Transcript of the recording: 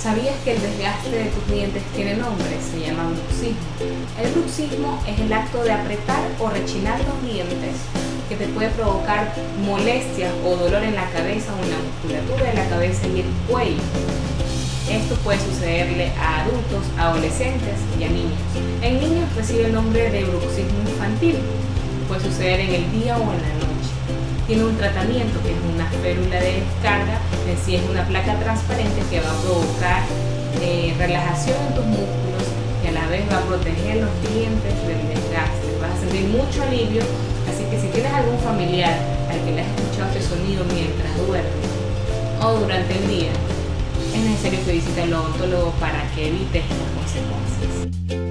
¿Sabías que el desgaste de tus dientes tiene nombre? Se llama bruxismo. El bruxismo es el acto de apretar o rechinar los dientes que te puede provocar molestias o dolor en la cabeza o en la musculatura de la cabeza y el cuello. Esto puede sucederle a adultos, adolescentes y a niños. En niños recibe el nombre de bruxismo infantil. Puede suceder en el día o en la noche. Tiene un tratamiento que es una férula de descarga, en sí es una placa transparente que va a provocar relajación en tus músculos y a la vez va a proteger los dientes del desgaste. Vas a sentir mucho alivio, así que si tienes algún familiar al que le has escuchado este sonido mientras duerme o durante el día, es necesario que visites al odontólogo para que evites las consecuencias.